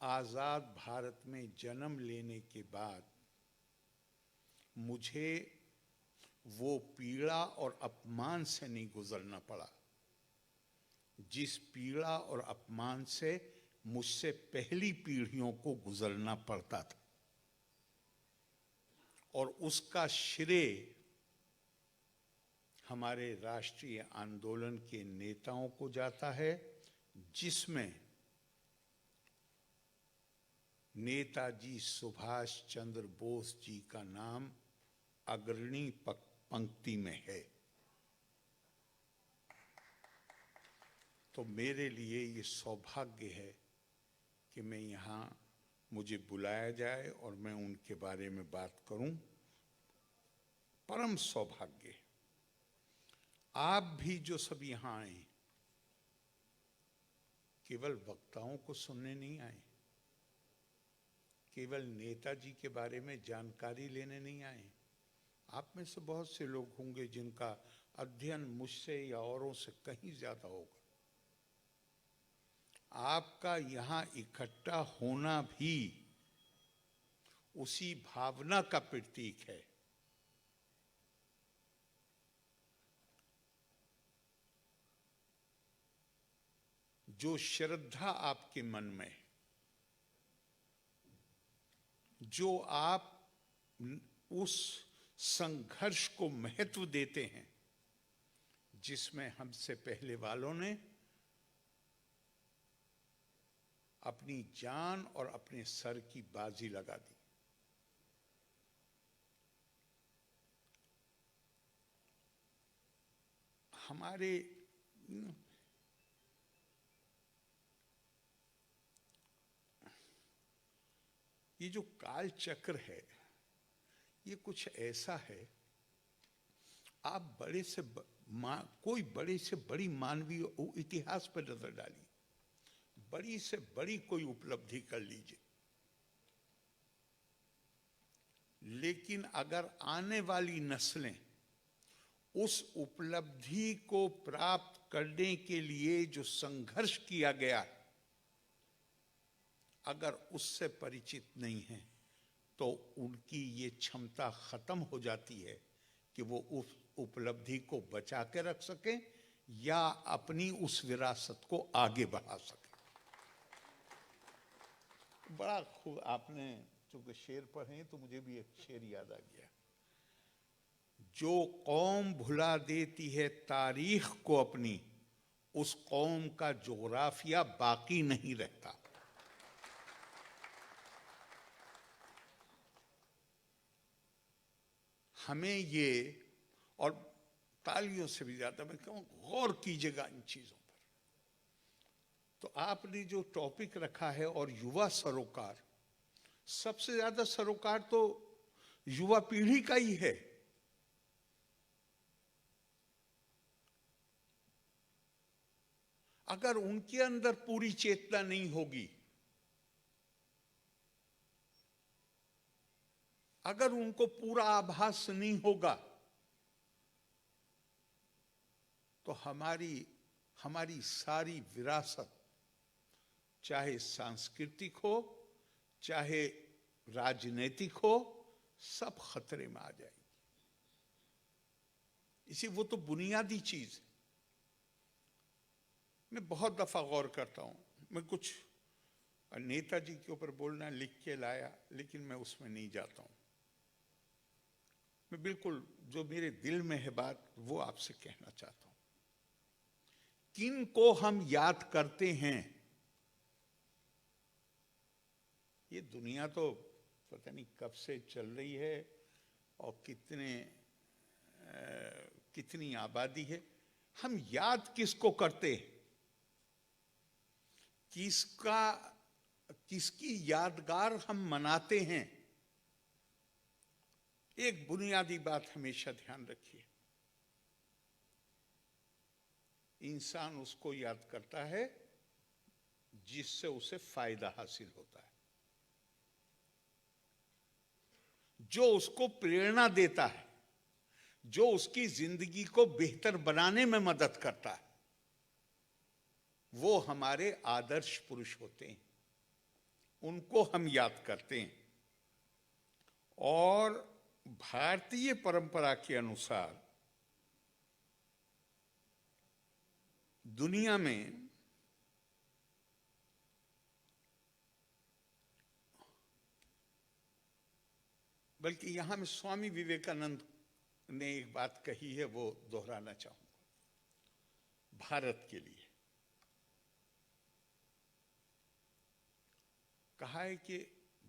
आजाद भारत में जन्म लेने के बाद मुझे वो पीड़ा और अपमान से नहीं गुजरना पड़ा जिस पीड़ा और अपमान से मुझसे पहली पीढ़ियों को गुजरना पड़ता था, और उसका श्रेय हमारे राष्ट्रीय आंदोलन के नेताओं को जाता है, जिसमें नेताजी सुभाष चंद्र बोस जी का नाम अग्रणी पंक्ति में है। तो मेरे लिए ये सौभाग्य है कि मैं यहाँ मुझे बुलाया जाए और मैं उनके बारे में बात करूं। परम सौभाग्य। आप भी जो सब यहाँ आए केवल वक्ताओं को सुनने नहीं आए, केवल नेताजी के बारे में जानकारी लेने नहीं आए। आप में से बहुत से लोग होंगे जिनका अध्ययन मुझसे या औरों से कहीं ज्यादा होगा। आपका यहाँ इकट्ठा होना भी उसी भावना का प्रतीक है। जो श्रद्धा आपके मन में है, जो आप उस संघर्ष को महत्व देते हैं जिसमें हमसे पहले वालों ने अपनी जान और अपने सर की बाजी लगा दी। हमारे ये जो काल चक्र है, ये कुछ ऐसा है, आप बड़े से कोई बड़े से बड़ी मानवीय इतिहास पर नजर डालिए, बड़ी से बड़ी कोई उपलब्धि कर लीजिए, लेकिन अगर आने वाली नस्लें उस उपलब्धि को प्राप्त करने के लिए जो संघर्ष किया गया, अगर उससे परिचित नहीं है तो उनकी ये क्षमता खत्म हो जाती है कि वो उस उपलब्धि को बचा के रख सके या अपनी उस विरासत को आगे बढ़ा सके। बड़ा खूब आपने चूंकि शेर पढ़े तो मुझे भी एक शेर याद आ गया। जो कौम भुला देती है तारीख को अपनी, उस कौम का जोग्राफिया बाकी नहीं रहता। हमें ये, और तालियों से भी ज्यादा मैं कहूँ गौर कीजिएगा इन चीजों पर। तो आपने जो टॉपिक रखा है और युवा सरोकार, सबसे ज्यादा सरोकार तो युवा पीढ़ी का ही है। अगर उनके अंदर पूरी चेतना नहीं होगी, अगर उनको पूरा आभास नहीं होगा, तो हमारी सारी विरासत, चाहे सांस्कृतिक हो चाहे राजनीतिक हो, सब खतरे में आ जाएगी। इसी वो तो बुनियादी चीज है। मैं बहुत दफा गौर करता हूं, मैं कुछ नेताजी के ऊपर बोलना लिख के लाया, लेकिन मैं उसमें नहीं जाता हूं। मैं बिल्कुल जो मेरे दिल में है बात वो आपसे कहना चाहता हूं। किन को हम याद करते हैं, ये दुनिया तो पता नहीं कब से चल रही है और कितनी आबादी है। हम याद किसको करते हैं, किसकी यादगार हम मनाते हैं। एक बुनियादी बात हमेशा ध्यान रखिए, इंसान उसको याद करता है जिससे उसे फायदा हासिल होता है, जो उसको प्रेरणा देता है, जो उसकी जिंदगी को बेहतर बनाने में मदद करता है, वो हमारे आदर्श पुरुष होते हैं। उनको हम याद करते हैं। और भारतीय परंपरा के अनुसार दुनिया में बल्कि यहां में स्वामी विवेकानंद ने एक बात कही है, वो दोहराना चाहूंगा। भारत के लिए कहा है कि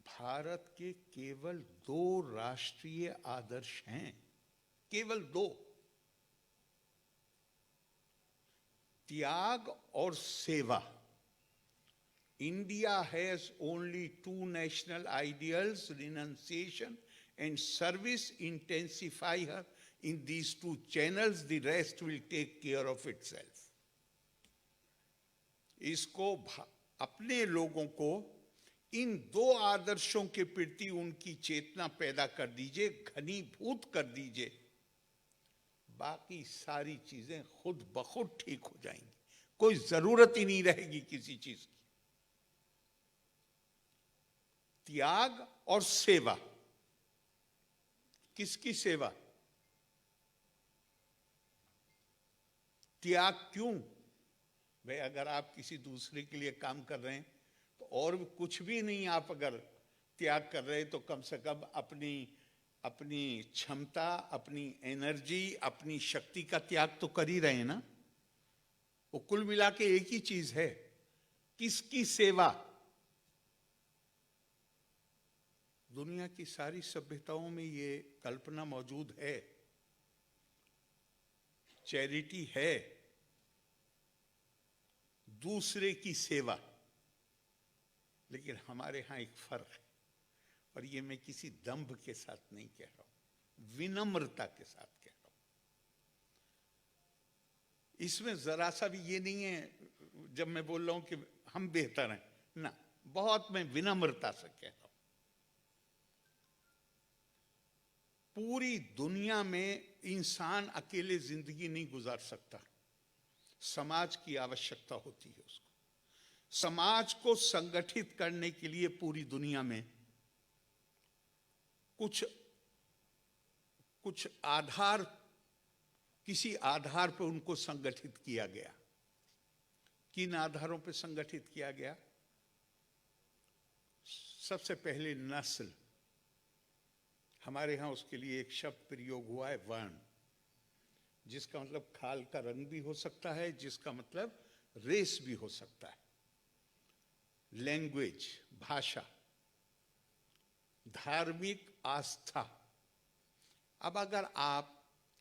भारत के केवल 2 राष्ट्रीय आदर्श हैं, केवल 2, त्याग और सेवा। India has only 2 national ideals, renunciation and service. Intensify her in these 2 channels, the rest will take care of itself. इसको अपने लोगों को इन 2 आदर्शों के प्रति उनकी चेतना पैदा कर दीजिए, घनीभूत कर दीजिए, बाकी सारी चीजें खुद ब खुद ठीक हो जाएंगी, कोई जरूरत ही नहीं रहेगी किसी चीज की। त्याग और सेवा। किसकी सेवा? त्याग क्यों? भाई अगर आप किसी दूसरे के लिए काम कर रहे हैं तो और कुछ भी नहीं, आप अगर त्याग कर रहे हैं तो कम से कम अपनी क्षमता, अपनी एनर्जी, अपनी शक्ति का त्याग तो कर ही रहे हैं ना। वो कुल मिला के एक ही चीज है, किसकी सेवा? दुनिया की सारी सभ्यताओं में ये कल्पना मौजूद है, चैरिटी है, दूसरे की सेवा। लेकिन हमारे यहां एक फर्क है, और ये मैं किसी दंभ के साथ नहीं कह रहा हूं, विनम्रता के साथ कह रहा हूं। इसमें जरा सा भी ये नहीं है जब मैं बोल रहा हूं कि हम बेहतर हैं ना, बहुत मैं विनम्रता से कह रहा हूं। पूरी दुनिया में इंसान अकेले जिंदगी नहीं गुजार सकता, समाज की आवश्यकता होती है उसको। समाज को संगठित करने के लिए पूरी दुनिया में कुछ आधार, किसी आधार पर उनको संगठित किया गया। किन आधारों पर संगठित किया गया? सबसे पहले नस्ल। हमारे यहां उसके लिए एक शब्द प्रयोग हुआ है, वर्ण, जिसका मतलब खाल का रंग भी हो सकता है, जिसका मतलब रेस भी हो सकता है। लैंग्वेज, भाषा, धार्मिक आस्था। अब अगर आप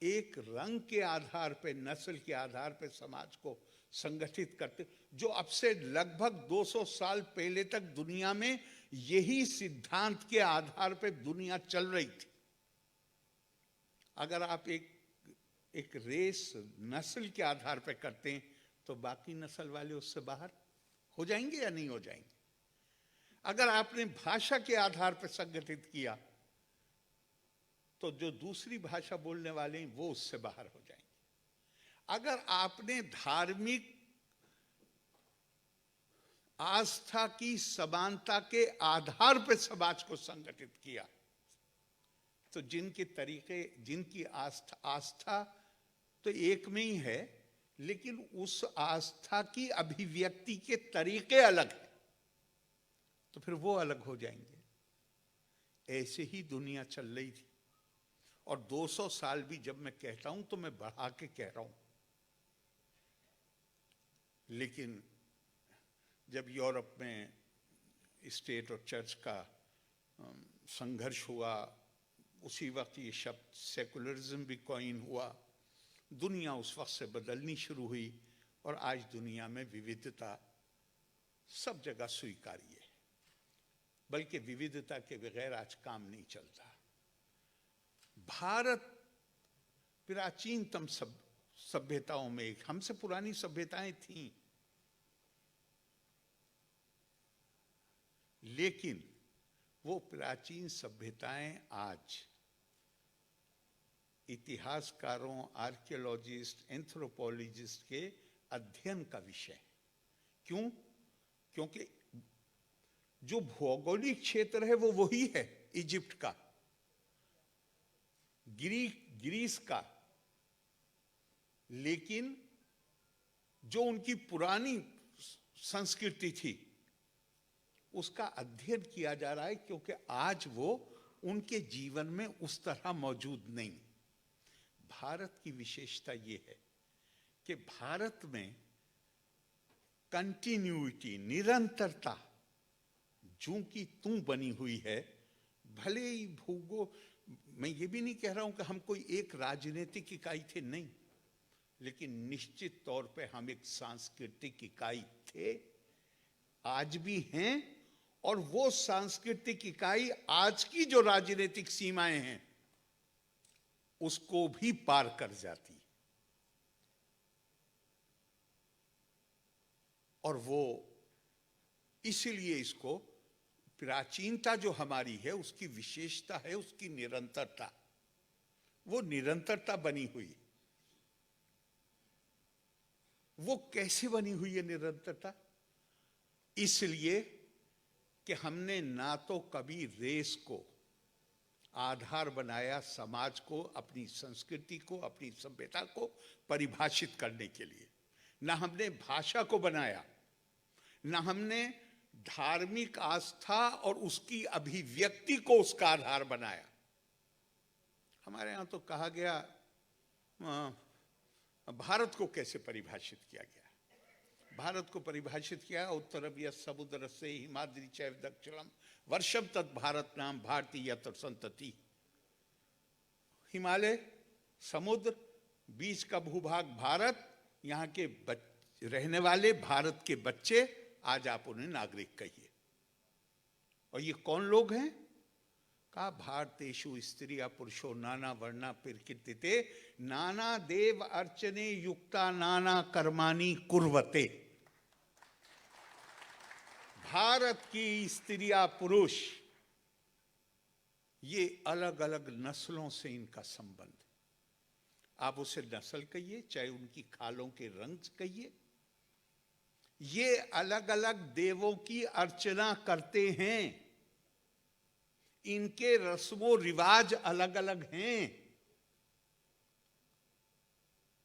एक रंग के आधार पर, नस्ल के आधार पर समाज को संगठित करते, जो अब से लगभग 200 साल पहले तक दुनिया में यही सिद्धांत के आधार पर दुनिया चल रही थी। अगर आप एक रेस, नस्ल के आधार पर करते हैं तो बाकी नस्ल वाले उससे बाहर हो जाएंगे या नहीं हो जाएंगे? अगर आपने भाषा के आधार पर संगठित किया तो जो दूसरी भाषा बोलने वाले हैं वो उससे बाहर हो जाएंगे। अगर आपने धार्मिक आस्था की समानता के आधार पर समाज को संगठित किया तो जिनके तरीके, जिनकी आस्था तो एक में ही है, लेकिन उस आस्था की अभिव्यक्ति के तरीके अलग हैं, तो फिर वो अलग हो जाएंगे। ऐसे ही दुनिया चल रही थी। और 200 साल भी जब मैं कहता हूं तो मैं बढ़ा के कह रहा हूं। लेकिन जब यूरोप में स्टेट और चर्च का संघर्ष हुआ, उसी वक्त ये शब्द सेकुलरिज्म भी कॉइन हुआ। दुनिया उस वक्त से बदलनी शुरू हुई और आज दुनिया में विविधता सब जगह स्वीकार्य है। बल्कि विविधता के बगैर आज काम नहीं चलता। भारत प्राचीनतम सभ्यताओं में एक, हमसे पुरानी सभ्यताएं थीं, लेकिन वो प्राचीन सभ्यताएं आज इतिहासकारों, आर्कियोलॉजिस्ट, एंथ्रोपोलॉजिस्ट के अध्ययन का विषय है। क्यों? क्योंकि जो भौगोलिक क्षेत्र है वो वही है, इजिप्ट का, ग्रीस का, लेकिन जो उनकी पुरानी संस्कृति थी उसका अध्ययन किया जा रहा है, क्योंकि आज वो उनके जीवन में उस तरह मौजूद नहीं। भारत की विशेषता ये है कि भारत में कंटिन्यूटी, निरंतरता जूं की तूं बनी हुई है। भले ही मैं ये भी नहीं कह रहा हूं कि हम कोई एक राजनीतिक इकाई थे, नहीं, लेकिन निश्चित तौर पे हम एक सांस्कृतिक इकाई थे, आज भी हैं, और वो सांस्कृतिक इकाई आज की जो राजनीतिक सीमाएं हैं उसको भी पार कर जाती है। और वो इसलिए इसको प्राचीनता जो हमारी है उसकी विशेषता है उसकी निरंतरता, वो निरंतरता बनी हुई। वो कैसे बनी हुई है निरंतरता? इसलिए कि हमने ना तो कभी रेस को आधार बनाया समाज को, अपनी संस्कृति को, अपनी सभ्यता को परिभाषित करने के लिए, ना हमने भाषा को बनाया, ना हमने धार्मिक आस्था और उसकी अभिव्यक्ति को उसका आधार बनाया। हमारे यहां तो कहा गया भारत को कैसे परिभाषित किया गया? भारत को परिभाषित किया उत्तरम यत् समुद्र से हिमाद्रि चैव दक्षिणम वर्षम तत् भारत नाम भारतीय संतति। हिमालय, समुद्र, बीच का भूभाग भारत, यहाँ के रहने वाले भारत के बच्चे, आज आप उन्हें नागरिक कहिए। और ये कौन लोग हैं? कहा भारतेषु स्त्रिया पुरुषो नाना वर्णा प्रकृतिते नाना देव अर्चने युक्ता नाना कर्माणि कुर्वते। भारत की स्त्रिया पुरुष, ये अलग अलग नस्लों से इनका संबंध। आप उसे नस्ल कहिए, चाहे उनकी खालों के रंग कहिए, ये अलग अलग देवों की अर्चना करते हैं, इनके रस्मों रिवाज अलग अलग हैं।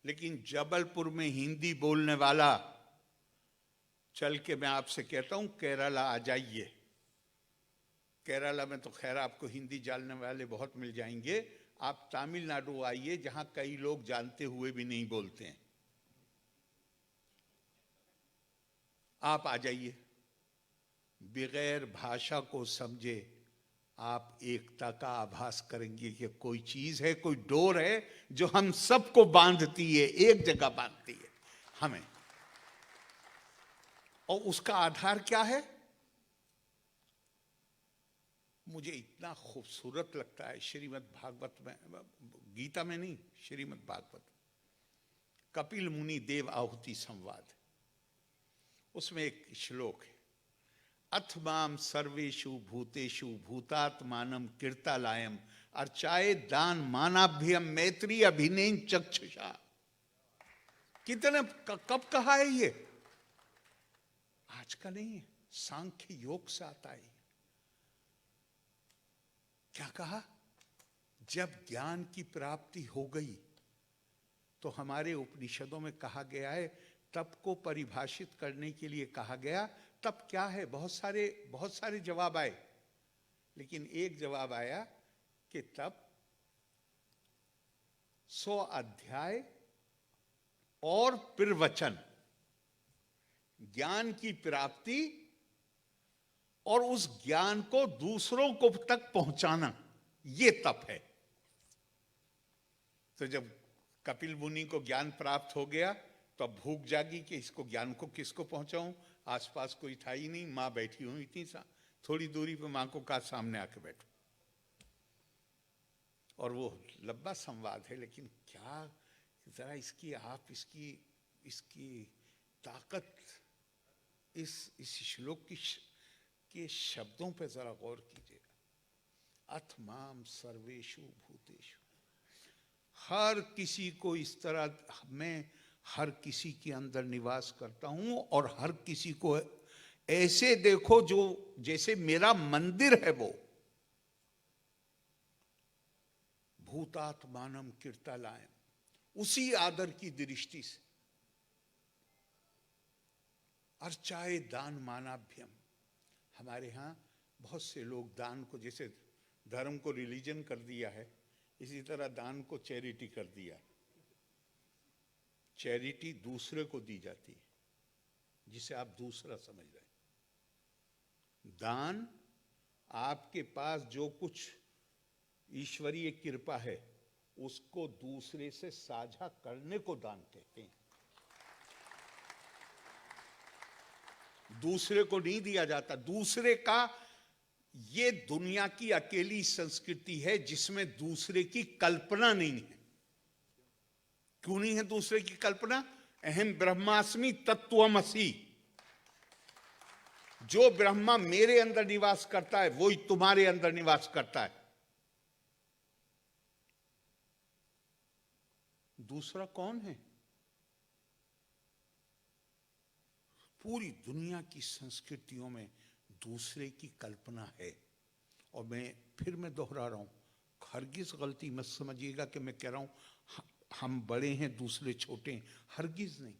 लेकिन जबलपुर में हिंदी बोलने वाला, चल के मैं आपसे कहता हूं केरला आ जाइए। केरला में तो खैर आपको हिंदी जानने वाले बहुत मिल जाएंगे। आप तमिलनाडु आइए जहां कई लोग जानते हुए भी नहीं बोलते हैं। आप आ जाइए, बगैर भाषा को समझे आप एकता का आभास करेंगे कि कोई चीज है, कोई डोर है जो हम सबको बांधती है, एक जगह बांधती है हमें। और उसका आधार क्या है? मुझे इतना खूबसूरत लगता है श्रीमद् भागवत में, गीता में नहीं, श्रीमद् भागवत, कपिल मुनि देव आहुति संवाद, उसमें एक श्लोक है, अथ माम सर्वेषु भूतेषु भूतात्मानं कीर्तालायम अर्चाए दान मानाभ्यम मैत्री अभिनेन चक्षुषा। कितने कब कहा है ये? आज का नहीं है, सांख्य योग से आता है। क्या कहा? जब ज्ञान की प्राप्ति हो गई तो हमारे उपनिषदों में कहा गया है, तप को परिभाषित करने के लिए कहा गया। तप क्या है? बहुत सारे जवाब आए, लेकिन एक जवाब आया कि तप 100 अध्याय और प्रवचन, ज्ञान की प्राप्ति और उस ज्ञान को दूसरों को तक पहुंचाना, ये तप है। तो जब कपिल मुनि को ज्ञान प्राप्त हो गया तो अब भूख जागी कि इसको ज्ञान को किसको पहुंचाऊं। आसपास कोई था ही नहीं, मां बैठी हुई थी, थोड़ी दूरी पे मां को कहा सामने आके बैठो। और वो लंबा संवाद है, लेकिन क्या जरा इसकी ताकत, इस श्लोक के शब्दों पे जरा गौर कीजिएगा। अथ माम सर्वेषु भूतेषु, हर किसी को इस तरह मैं हर किसी के अंदर निवास करता हूं और हर किसी को ऐसे देखो जो जैसे मेरा मंदिर है, वो भूतात्मानम कीर्तलायम, उसी आदर की दृष्टि से। अर्चाए दान मानाभ्यम, हमारे यहाँ बहुत से लोग दान को, जैसे धर्म को रिलीजन कर दिया है, इसी तरह दान को चैरिटी कर दिया है। चैरिटी दूसरे को दी जाती है, जिसे आप दूसरा समझ रहे हैं। दान, आपके पास जो कुछ ईश्वरीय कृपा है उसको दूसरे से साझा करने को दान कहते हैं। दूसरे को नहीं दिया जाता। दूसरे का, ये दुनिया की अकेली संस्कृति है जिसमें दूसरे की कल्पना नहीं है। क्यों नहीं है दूसरे की कल्पना? अहम ब्रह्मास्मि तत्त्वमसि, जो ब्रह्मा मेरे अंदर निवास करता है वही तुम्हारे अंदर निवास करता है। दूसरा कौन है? पूरी दुनिया की संस्कृतियों में दूसरे की कल्पना है। और मैं दोहरा रहा हूं, हरगिज गलती मत समझिएगा कि मैं कह रहा हूं हम बड़े हैं दूसरे छोटे हैं, हरगिज नहीं।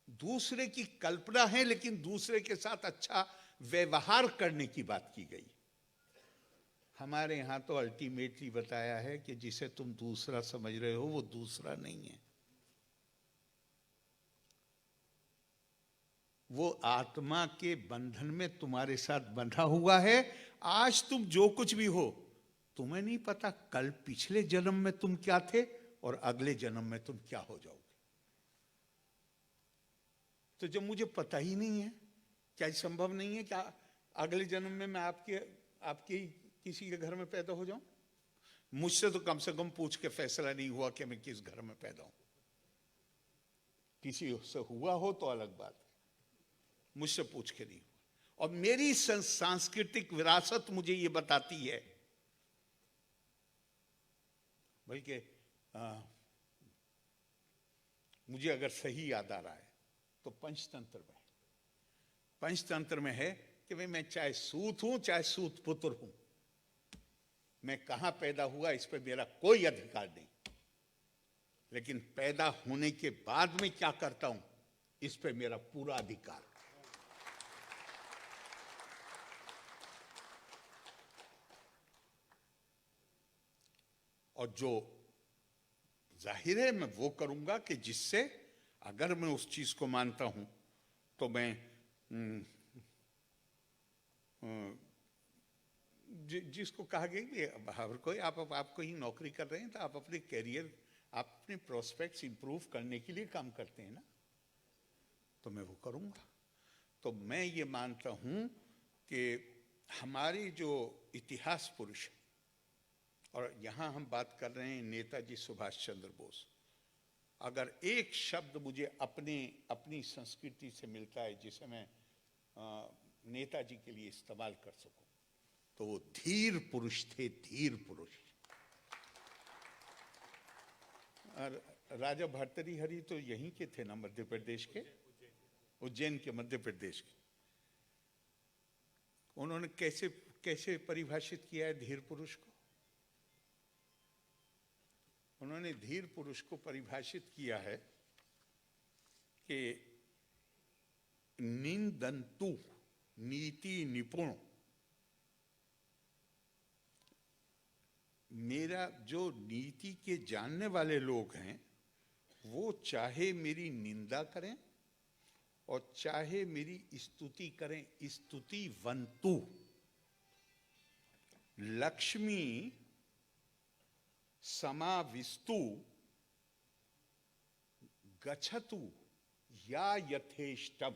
दूसरे की कल्पना है, लेकिन दूसरे के साथ अच्छा व्यवहार करने की बात की गई। हमारे यहां तो अल्टीमेटली बताया है कि जिसे तुम दूसरा समझ रहे हो वो दूसरा नहीं है, वो आत्मा के बंधन में तुम्हारे साथ बंधा हुआ है। आज तुम जो कुछ भी हो, तुम्हें नहीं पता कल पिछले जन्म में तुम क्या थे और अगले जन्म में तुम क्या हो जाओगे। तो जब मुझे पता ही नहीं है, क्या संभव नहीं है क्या अगले जन्म में मैं आपके किसी के घर में पैदा हो जाऊं? मुझसे तो कम से कम पूछ के फैसला नहीं हुआ कि मैं किस घर में पैदा हूं। किसी से हुआ हो तो अलग बात, मुझसे पूछ के नहीं हुआ। और मेरी सांस्कृतिक विरासत मुझे ये बताती है, बल्कि मुझे अगर सही याद आ रहा है तो पंचतंत्र में है कि भाई मैं चाहे सूत हूं चाहे सूत पुत्र हूं, मैं कहां पैदा हुआ इस पर मेरा कोई अधिकार नहीं, लेकिन पैदा होने के बाद में क्या करता हूं इस पर मेरा पूरा अधिकार। और जो जाहिर है मैं वो करूंगा कि जिससे, अगर मैं उस चीज को मानता हूं तो मैं जिसको कहा गया कि हर कोई आप कोई नौकरी कर रहे हैं तो आप अपने कैरियर, आप अपने प्रोस्पेक्ट्स इंप्रूव करने के लिए काम करते हैं ना, तो मैं वो करूंगा। तो मैं ये मानता हूं कि हमारे जो इतिहास पुरुष, और यहां हम बात कर रहे हैं नेताजी सुभाष चंद्र बोस, अगर एक शब्द मुझे अपनी संस्कृति से मिलता है जिसे मैं नेताजी के लिए इस्तेमाल कर सकूं, तो वो धीर पुरुष थे। धीर पुरुष। और राजा भर्तृहरि तो यहीं के थे ना, मध्य प्रदेश के, उज्जैन के, मध्य प्रदेश के। उन्होंने कैसे परिभाषित किया है धीर पुरुष को? उन्होंने धीर पुरुष को परिभाषित किया है कि निंदन्तु नीति निपुण। मेरा जो नीति के जानने वाले लोग हैं वो चाहे मेरी निंदा करें और चाहे मेरी स्तुति करें, स्तुतिवन्तु। लक्ष्मी समाविस्तु गच्छतु या यथेष्टम।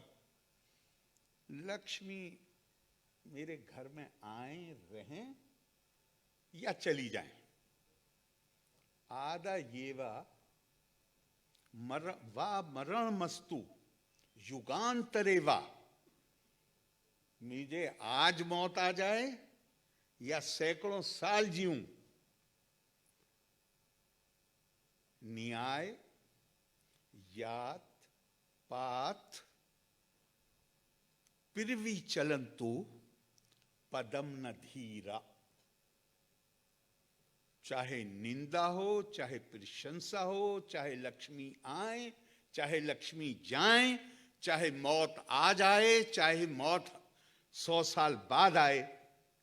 लक्ष्मी मेरे घर में आए, रहें या चली जाएं। आदा येवा मरण मस्तु युगांतरे वा। मुझे आज मौत आ जाए या सैकड़ों साल जीऊं, न्याय यात पात पिरवी चलंतु पदम न धीरा। चाहे निंदा हो, चाहे प्रशंसा हो, चाहे लक्ष्मी आए, चाहे लक्ष्मी जाए, चाहे मौत आ जाए, चाहे मौत 100 साल बाद आए,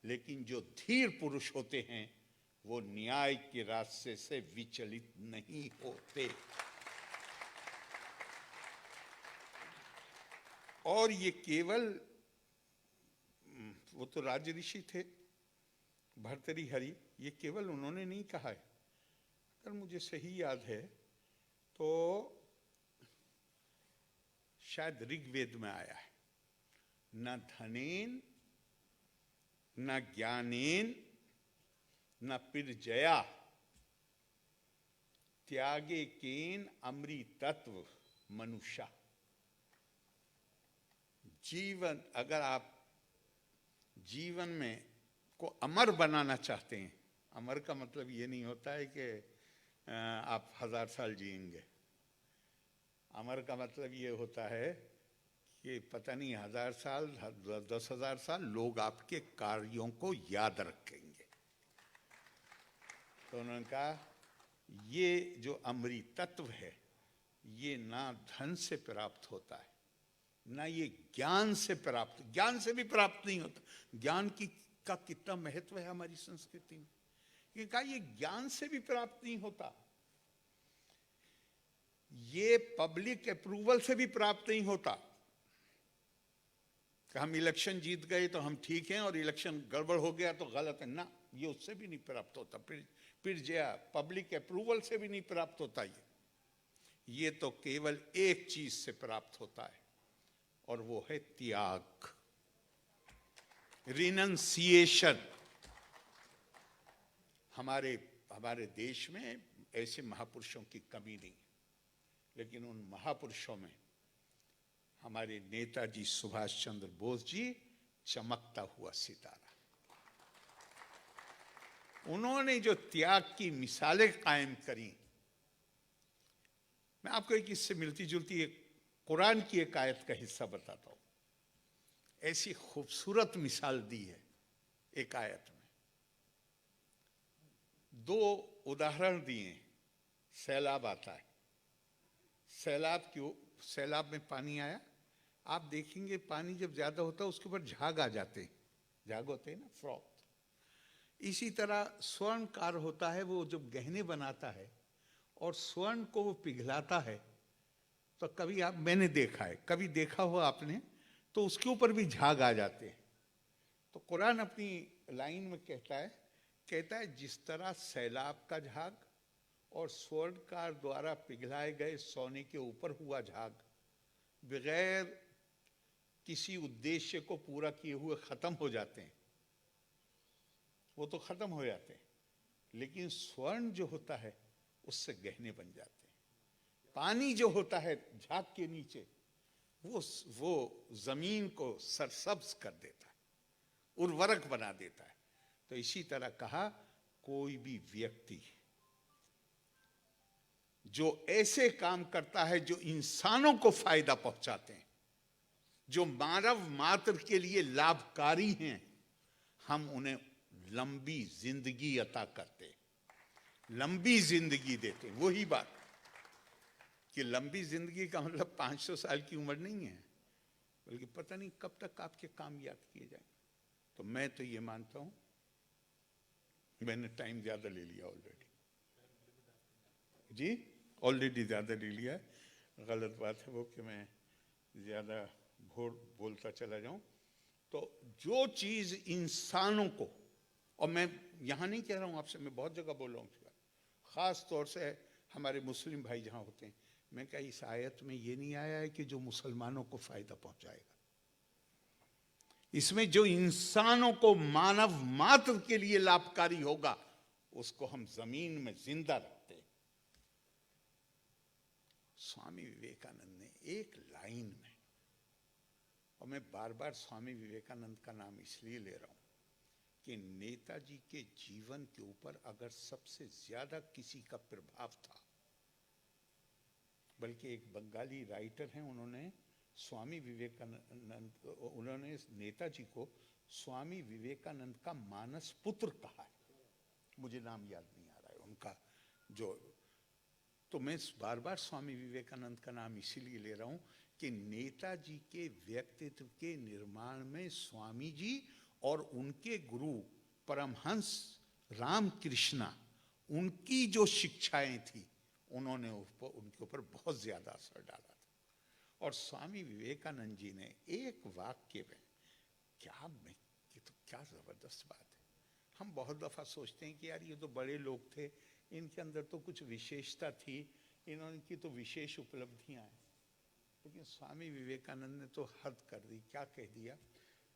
लेकिन जो धीर पुरुष होते हैं वो न्याय के रास्ते से विचलित नहीं होते। और ये केवल, वो तो राज ऋषि थे भर्तृहरि, ये केवल उन्होंने नहीं कहा है। अगर मुझे सही याद है तो शायद ऋग्वेद में आया है, न धनेन न ज्ञानेन न पिरजया त्यागे केन अमृतत्व मनुष्य। जीवन, अगर आप जीवन में को अमर बनाना चाहते हैं, अमर का मतलब ये नहीं होता है कि आप 1000 साल जिएंगे। अमर का मतलब ये होता है कि पता नहीं 1000 साल 10,000 साल लोग आपके कार्यों को याद रखेंगे। तो उन्होंने कहा ये जो अमृतत्व है ये ना धन से प्राप्त होता है, ना ये ज्ञान से प्राप्त, ज्ञान से भी प्राप्त नहीं होता। ज्ञान का कितना महत्व है हमारी संस्कृति में, ये कहा ये ज्ञान से भी प्राप्त नहीं होता, ये पब्लिक अप्रूवल से भी प्राप्त नहीं होता। कि हम इलेक्शन जीत गए तो हम ठीक हैं और इलेक्शन गड़बड़ हो गया तो गलत है, ना, ये उससे भी नहीं प्राप्त होता। फिर जया पब्लिक अप्रूवल से भी नहीं प्राप्त होता। ये तो केवल एक चीज से प्राप्त होता है और वो है त्याग, रिनंसिएशन। हमारे देश में ऐसे महापुरुषों की कमी नहीं, लेकिन उन महापुरुषों में हमारे नेताजी सुभाष चंद्र बोस जी चमकता हुआ सितारा। उन्होंने जो त्याग की मिसालें कायम करी, मैं आपको एक इससे मिलती जुलती एक कुरान की एक आयत का हिस्सा बताता हूं। ऐसी खूबसूरत मिसाल दी है एक आयत में, 2 उदाहरण दिए। सैलाब आता है, सैलाब में पानी आया, आप देखेंगे पानी जब ज्यादा होता है उसके ऊपर झाग आ जाते हैं, झाग होते हैं ना, फ्रॉथ। इसी तरह स्वर्णकार होता है, वो जब गहने बनाता है और स्वर्ण को वो पिघलाता है तो कभी मैंने देखा है, कभी देखा हो आपने, तो उसके ऊपर भी झाग आ जाते हैं। तो कुरान अपनी लाइन में कहता है जिस तरह सैलाब का झाग और स्वर्णकार द्वारा पिघलाए गए सोने के ऊपर हुआ झाग बगैर किसी उद्देश्य को पूरा किए हुए खत्म हो जाते हैं, वो तो खत्म हो जाते हैं, लेकिन स्वर्ण जो होता है उससे गहने बन जाते हैं। पानी जो होता है झाग के नीचे वो जमीन को सरसब्ज कर देता है, उर्वरक बना देता है। तो इसी तरह कहा कोई भी व्यक्ति जो ऐसे काम करता है जो इंसानों को फायदा पहुंचाते हैं, जो मानव मात्र के लिए लाभकारी हैं, हम उन्हें लंबी जिंदगी अता करते, लंबी जिंदगी देते। वही बात कि लंबी जिंदगी का मतलब 500 साल की उम्र नहीं है, बल्कि पता नहीं कब तक आपके काम याद किए जाएंगे। तो मैं तो ये मानता हूं, मैंने टाइम ज्यादा ले लिया ऑलरेडी जी, ऑलरेडी ज्यादा ले लिया है। गलत बात है वो कि मैं ज्यादा बोलता चला जाऊं। तो जो चीज इंसानों को, और मैं यहां नहीं कह रहा हूं आपसे, मैं बहुत जगह बोल रहा हूं, खास तौर से हमारे मुस्लिम भाई जहां होते हैं, मैं कहा इस आयत में ये नहीं आया है कि जो मुसलमानों को फायदा पहुंचाएगा। इसमें जो इंसानों को मानव मात्र के लिए लाभकारी होगा उसको हम जमीन में जिंदा रखते हैं। स्वामी विवेकानंद ने एक लाइन में, और मैं बार बार स्वामी विवेकानंद का नाम इसलिए ले रहा हूं कि नेताजी के जीवन के ऊपर अगर सबसे ज्यादा किसी का प्रभाव था, बल्कि एक बंगाली राइटर हैं, उन्होंने स्वामी विवेकानंद, उन्होंने नेताजी को स्वामी विवेकानंद का मानस पुत्र कहा है। मुझे नाम याद नहीं आ रहा है उनका जो, तो मैं बार बार स्वामी विवेकानंद का नाम इसीलिए ले रहा हूं कि नेताजी के व्यक्तित्व के निर्माण में स्वामी जी और उनके गुरु परमहंस रामकृष्णा, उनकी जो शिक्षाएं थी उन्होंने उनके ऊपर बहुत ज्यादा असर डाला था। और स्वामी विवेकानंद जी ने एक वाक्य में, ये तो क्या जबरदस्त बात है। हम बहुत दफा सोचते हैं कि यार ये तो बड़े लोग थे, इनके अंदर तो कुछ विशेषता थी, इनकी तो विशेष उपलब्धियां हैं, लेकिन स्वामी विवेकानंद ने तो हद कर दी। क्या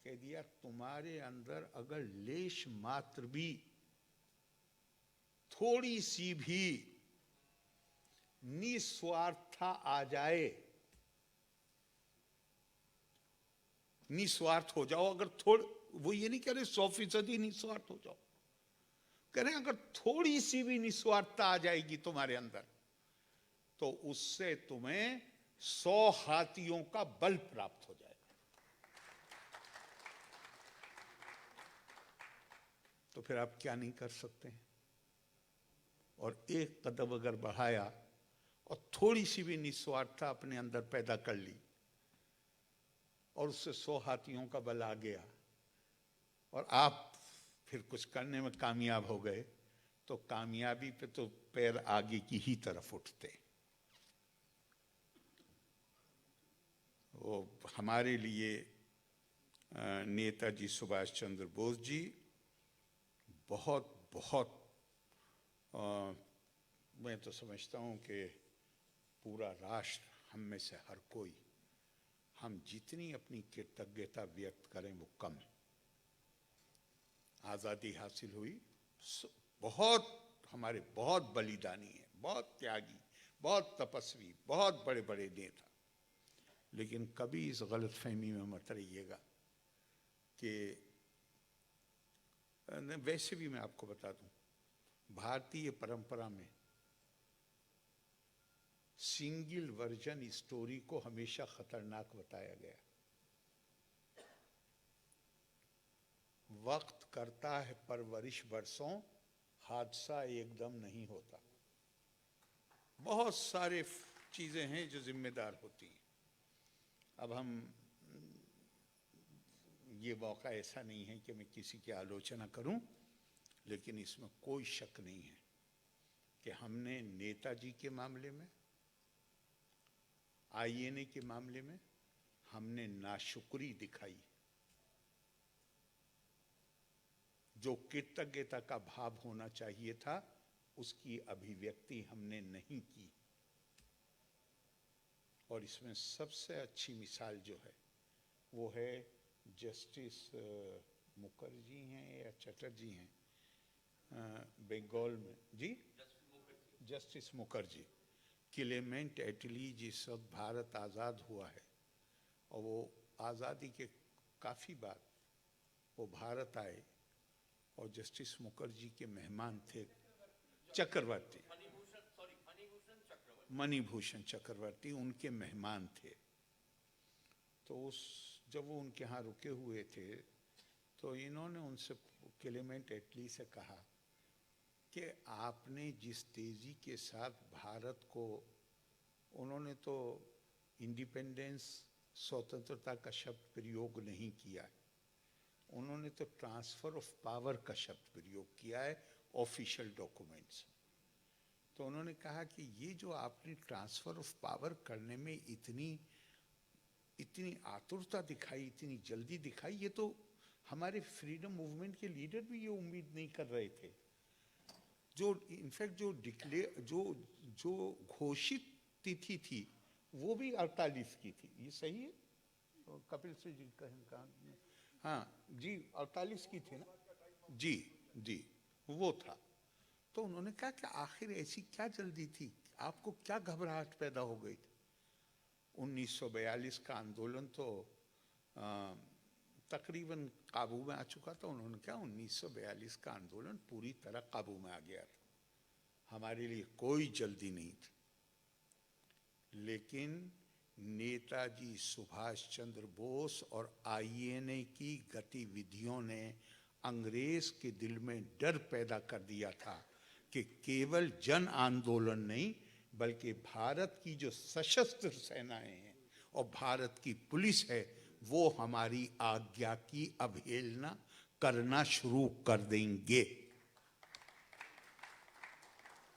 कह दिया तुम्हारे अंदर अगर लेश मात्र भी, थोड़ी सी भी निस्वार्थता आ जाए, निस्वार्थ हो जाओ, अगर थोड़ा, वो ये नहीं कह रहे 100% निस्वार्थ हो जाओ, कह रहे अगर थोड़ी सी भी निस्वार्थता आ जाएगी तुम्हारे अंदर, तो उससे तुम्हें 100 हाथियों का बल प्राप्त हो जाएगा। तो फिर आप क्या नहीं कर सकते हैं। और एक कदम अगर बढ़ाया और थोड़ी सी भी निस्वार्थता अपने अंदर पैदा कर ली और उससे 100 हाथियों का बल आ गया और आप फिर कुछ करने में कामयाब हो गए, तो कामयाबी पे तो पैर आगे की ही तरफ उठते। वो हमारे लिए नेताजी सुभाष चंद्र बोस जी बहुत बहुत, मैं तो समझता हूँ कि पूरा राष्ट्र, हम में से हर कोई, हम जितनी अपनी कृतज्ञता व्यक्त करें वो कम। आज़ादी हासिल हुई, बहुत हमारे बहुत बलिदानी है, बहुत त्यागी, बहुत तपस्वी, बहुत बड़े बड़े नेता, लेकिन कभी इस गलतफहमी में मत रहिएगा कि, वैसे भी मैं आपको बता दूं, भारतीय परंपरा में सिंगल वर्जन स्टोरी को हमेशा खतरनाक बताया गया। वक्त करता है परवरिश बरसों, हादसा एकदम नहीं होता। बहुत सारे चीजें हैं जो जिम्मेदार होती हैं। अब हम, ये मौका ऐसा नहीं है कि मैं किसी की आलोचना करूं, लेकिन इसमें कोई शक नहीं है कि हमने नेताजी के मामले में, आईएनए के मामले में हमने नाशुक्री दिखाई। जो कृतज्ञता का भाव होना चाहिए था उसकी अभिव्यक्ति हमने नहीं की। और इसमें सबसे अच्छी मिसाल जो है वो है जस्टिस मुखर्जी हैं या चटर्जी हैं, बंगाल में, जी जस्टिस मुखर्जी। क्लेमेंट एटली जिस वक्त भारत आज़ाद हुआ है, और वो आज़ादी के काफ़ी बाद वो भारत आए और जस्टिस मुखर्जी के मेहमान थे चक्रवर्ती, मणिभूषण चक्रवर्ती उनके मेहमान थे। तो जब वो उनके यहाँ रुके हुए थे तो इन्होंने उनसे, क्लेमेंट एटली से कहा कि आपने जिस तेजी के साथ भारत को, उन्होंने तो इंडिपेंडेंस, स्वतंत्रता का शब्द प्रयोग नहीं किया है, उन्होंने तो ट्रांसफर ऑफ पावर का शब्द प्रयोग किया है ऑफिशियल डॉक्यूमेंट्स। तो उन्होंने कहा कि ये जो आपने ट्रांसफर ऑफ पावर करने में इतनी आतुरता दिखाई, इतनी जल्दी दिखाई, ये तो हमारे फ्रीडम मूवमेंट के लीडर भी ये उम्मीद नहीं कर रहे थे। जो इनफैक्ट जो घोषित तिथि थी वो भी 48 की थी। ये सही है कपिल सिंह जी का? हाँ जी, 48 की थी ना जी, वो था। तो उन्होंने कहा कि आखिर ऐसी क्या जल्दी थी, आपको क्या घबराहट पैदा हो गई थी? 1942 का आंदोलन तो तकरीबन काबू में आ चुका था। उन्होंने कहा 1942 का आंदोलन पूरी तरह काबू में आ गया था, हमारे लिए कोई जल्दी नहीं थी। लेकिन नेताजी सुभाष चंद्र बोस और आईएनए की गतिविधियों ने अंग्रेज के दिल में डर पैदा कर दिया था कि केवल जन आंदोलन नहीं बल्कि भारत की जो सशस्त्र सेनाएं हैं और भारत की पुलिस है वो हमारी आज्ञा की अवहेलना करना शुरू कर देंगे।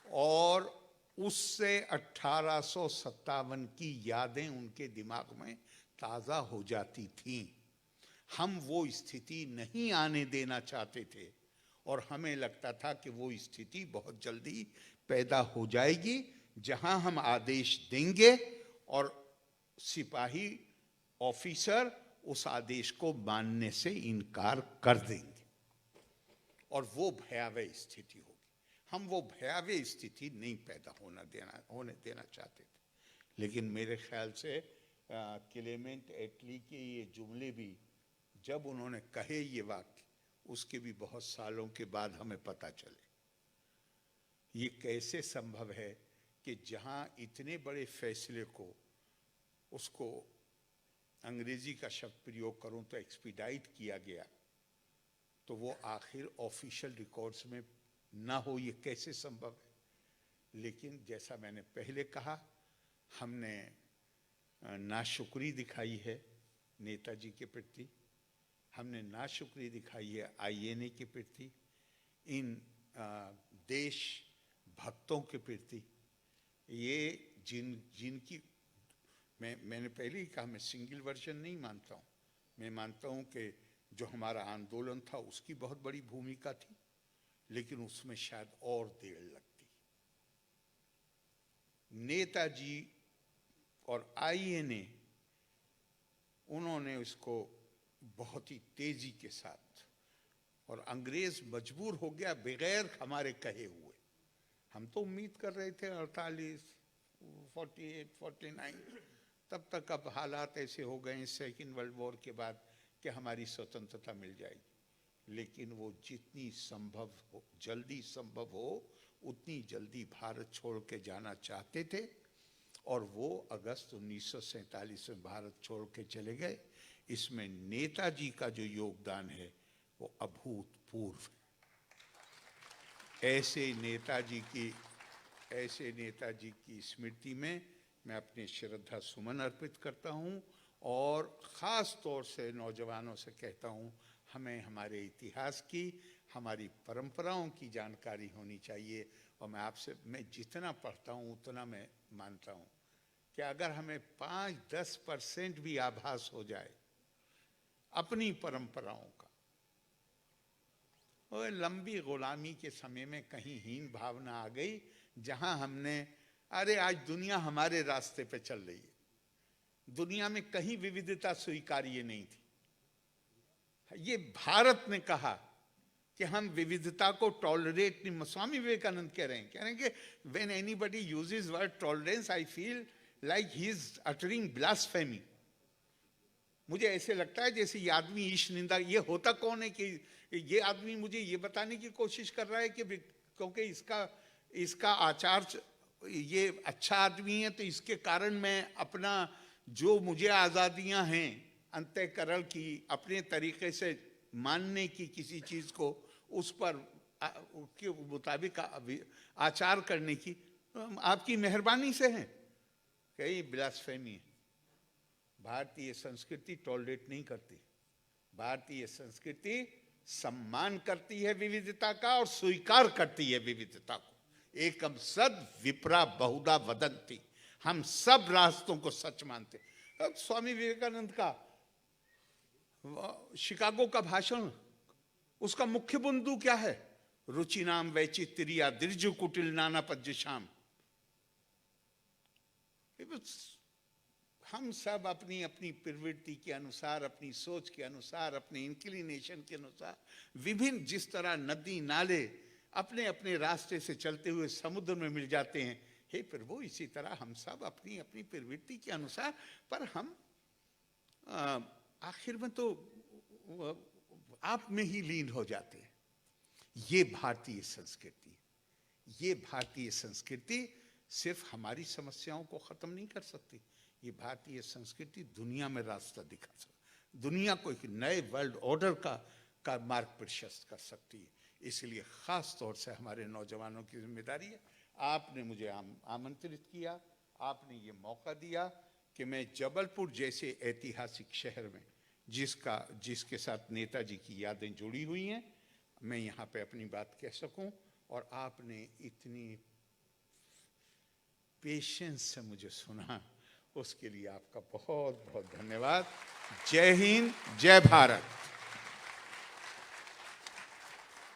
और उससे 1857 की यादें उनके दिमाग में ताज़ा हो जाती थीं। हम वो स्थिति नहीं आने देना चाहते थे और हमें लगता था कि वो स्थिति बहुत जल्दी पैदा हो जाएगी जहां हम आदेश देंगे और सिपाही ऑफिसर उस आदेश को मानने से इनकार कर देंगे और वो भयावह स्थिति होगी। हम वो भयावह स्थिति नहीं पैदा होने देना चाहते थे। लेकिन मेरे ख्याल से क्लेमेंट एटली के ये जुमले भी जब उन्होंने कहे ये वाक्य उसके भी बहुत सालों के बाद हमें पता चले ये कैसे संभव है कि जहां इतने बड़े फैसले को उसको अंग्रेजी का शब्द प्रयोग करूं तो एक्सपीडाइट किया गया तो वो आखिर ऑफिशियल रिकॉर्ड्स में ना हो, ये कैसे संभव है। लेकिन जैसा मैंने पहले कहा हमने नाशुक्री दिखाई है नेताजी के प्रति, हमने नाशुक्री दिखाई है आईएनए के प्रति, इन देश भक्तों के प्रति। ये जिनकी मैंने पहले ही कहा मैं सिंगल वर्जन नहीं मानता हूँ। मैं मानता हूँ कि जो हमारा आंदोलन था उसकी बहुत बड़ी भूमिका थी लेकिन उसमें शायद और देर लगती। नेताजी और आईएनए उन्होंने उसको बहुत ही तेजी के साथ और अंग्रेज मजबूर हो गया बगैर हमारे कहे हुए। हम तो उम्मीद कर रहे थे 48, 48, 49 तब तक अब हालात ऐसे हो गए सेकेंड वर्ल्ड वॉर के बाद कि हमारी स्वतंत्रता मिल जाएगी। लेकिन वो जितनी संभव हो जल्दी संभव हो उतनी जल्दी भारत छोड़ के जाना चाहते थे और वो अगस्त 1947 में भारत छोड़ के चले गए। इसमें नेताजी का जो योगदान है वो अभूतपूर्व है। ऐसे नेताजी की स्मृति में मैं अपने श्रद्धा सुमन अर्पित करता हूं और ख़ास तौर से नौजवानों से कहता हूं हमें हमारे इतिहास की हमारी परंपराओं की जानकारी होनी चाहिए। और मैं जितना पढ़ता हूं उतना मैं मानता हूं कि अगर हमें 5-10% भी आभास हो जाए अपनी परंपराओं का, और लंबी गुलामी के समय में कहीं हीन भावना आ गई जहां हमने अरे आज दुनिया हमारे रास्ते पे चल रही है, दुनिया में कहीं विविधता स्वीकार्य नहीं थी। ये भारत ने कहा कि हम विविधता को टॉलरेट नहीं। स्वामी विवेकानंद कह रहे हैं कि when anybody uses word tolerance I feel like he is uttering blasphemy. मुझे ऐसे लगता है जैसे ये आदमी ईश निंदा, ये होता कौन है कि ये आदमी मुझे ये बताने की कोशिश कर रहा है कि क्योंकि इसका आचार ये अच्छा आदमी है तो इसके कारण मैं अपना जो मुझे आज़ादियां हैं अंतःकरण की अपने तरीके से मानने की किसी चीज़ को उस पर उसके मुताबिक आचार करने की आपकी मेहरबानी से है। कई ब्लास्फेमी है। भारतीय संस्कृति टॉलरेट नहीं करती। भारतीय संस्कृति सम्मान करती है विविधता का और स्वीकार करती है विविधता को। एकम सद विप्रा बहुधा वदंती, हम सब रास्तों को सच मानते। अब स्वामी विवेकानंद का शिकागो का भाषण, उसका मुख्य बिंदु क्या है? रुचि नाम वैचित्रिया दीर्घ कुटिल नाना पज्यशाम। हम सब अपनी अपनी प्रवृत्ति के अनुसार, अपनी सोच के अनुसार, अपने इंक्लिनेशन के अनुसार विभिन्न, जिस तरह नदी नाले अपने अपने रास्ते से चलते हुए समुद्र में मिल जाते हैं, हे प्रभु इसी तरह हम सब अपनी अपनी प्रवृत्ति के अनुसार, पर हम आखिर में तो आप में ही लीन हो जाते हैं। ये भारतीय संस्कृति, ये भारतीय संस्कृति सिर्फ हमारी समस्याओं को खत्म नहीं कर सकती, ये भारतीय संस्कृति दुनिया में रास्ता दिखा सकती, दुनिया को एक नए वर्ल्ड ऑर्डर का मार्ग प्रशस्त कर सकती है। इसलिए खास तौर से हमारे नौजवानों की जिम्मेदारी है। आपने मुझे आमंत्रित किया, आपने ये मौका दिया कि मैं जबलपुर जैसे ऐतिहासिक शहर में जिसके साथ नेताजी की यादें जुड़ी हुई हैं, मैं यहाँ पे अपनी बात कह सकूं। और आपने इतनी पेशेंस से मुझे सुना, उसके लिए आपका बहुत बहुत धन्यवाद। जय हिंद, जय भारत।